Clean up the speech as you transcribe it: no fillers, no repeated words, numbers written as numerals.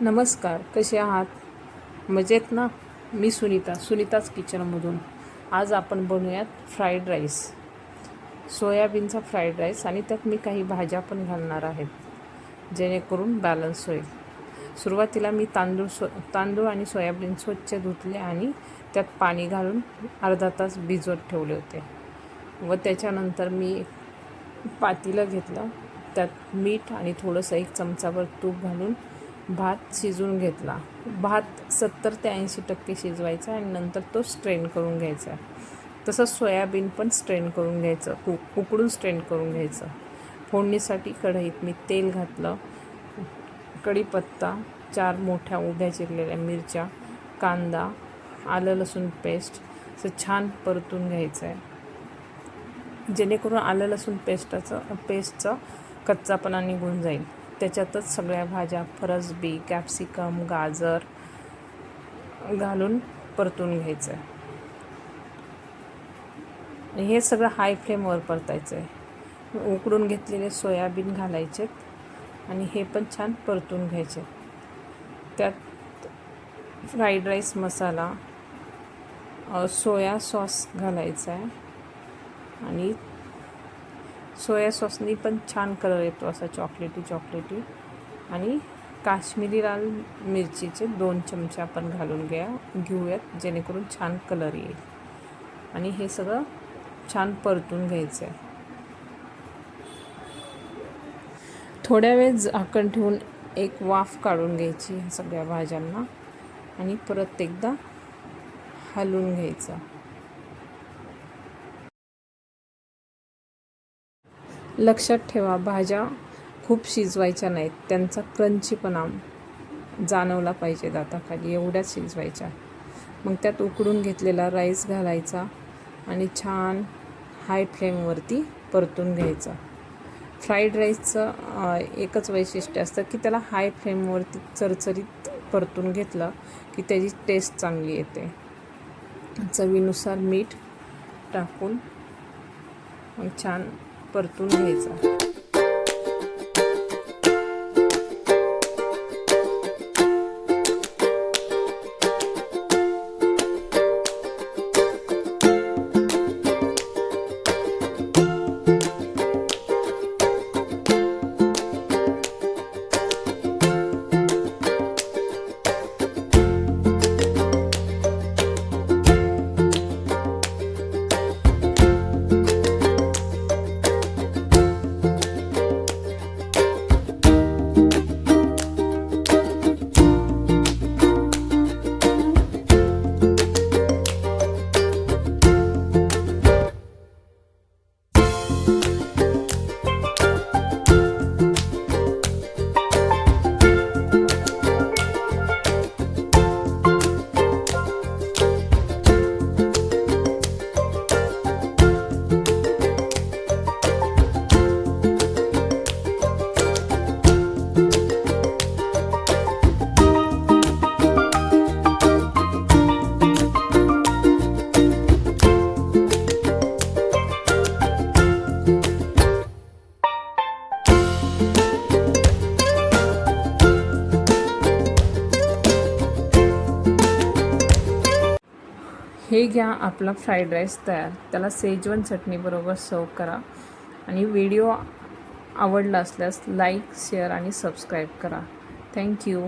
नमस्कार, कसे आहात? मजेत ना? मी सुनीताच किचनमधून. आज आपण बनवूयात फ्राईड राईस, सोयाबीनचा फ्राईड राईस. आणि त्यात मी काही भाज्या पण घालणार आहेत जेणेकरून बॅलन्स होईल. सुरुवातीला मी तांदूळ आणि सोयाबीन स्वच्छ धुतले आणि त्यात पाणी घालून अर्धा तास भिजवत ठेवले होते. व त्याच्यानंतर मी पातेलं घेतलं, त्यात मीठ आणि थोडंसं 1 चमचाभर तूप घालून भात शिजवून घेतला. भात 70 ते 80% शिजवायचा आणि नंतर तो स्ट्रेन करून घ्यायचा. तसंच सोयाबीन पण स्ट्रेन करून घ्यायचं, उकडून स्ट्रेन करून घ्यायचं. फोडणीसाठी कढईत मी तेल घातलं, कढीपत्ता, 4 मोठ्या उभ्या चिरलेल्या मिरच्या, कांदा, आलं लसूण पेस्ट असं छान परतून घ्यायचं आहे, जेणेकरून आलं लसूण पेस्टचं कच्चापणा निघून जाईल. त्याच्यातच सगळ्या भाज्या, फरसबी, कॅप्सिकम, गाजर घालून परतून घ्यायचं आहे. हे सगळं हाय फ्लेमवर परतायचं आहे. उकडून घेतलेले सोयाबीन घालायचेत आणि हे पण छान परतून घ्यायचे. त्यात फ्राईड राईस मसाला, सोया सॉस घालायचा आहे आणि सोया सॉसनी पण छान कलर येतो, असा चॉकलेटी. आणि काश्मीरी लाल मिरचीचे 2 चमचे आपण घालून घेऊयात, जेणेकरून छान कलर येईल. आणि हे सगळं छान परतून घ्यायचं आहे. थोड्या वेळ झाकण ठेवून एक वाफ काढून घ्यायची ह्या सगळ्या भाज्यांना आणि परत एकदा हलवून घ्यायचं. लक्षात ठेवा, भाज्या खूप शिजवायच्या नाहीत, त्यांचा क्रंचीपणा जाणवला पाहिजे दाताखाली, एवढ्याच शिजवायच्या. मग त्यात उकडून घेतलेला राईस घालायचा आणि छान हाय फ्लेमवरती परतून घ्यायचा. फ्राईड राईसचं एकच वैशिष्ट्य असतं की त्याला हाय फ्लेमवरती चरचरीत परतून घेतलं की त्याची टेस्ट चांगली येते. चवीनुसार मीठ टाकून मग छान परतून घ्यायचा. हे घ्या आपला फ्राईड राईस तयार. त्याला शेजवान चटणीबरोबर सर्व करा. आणि व्हिडिओ आवडला असल्यास लाईक, शेअर आणि सबस्क्राईब करा. थँक्यू.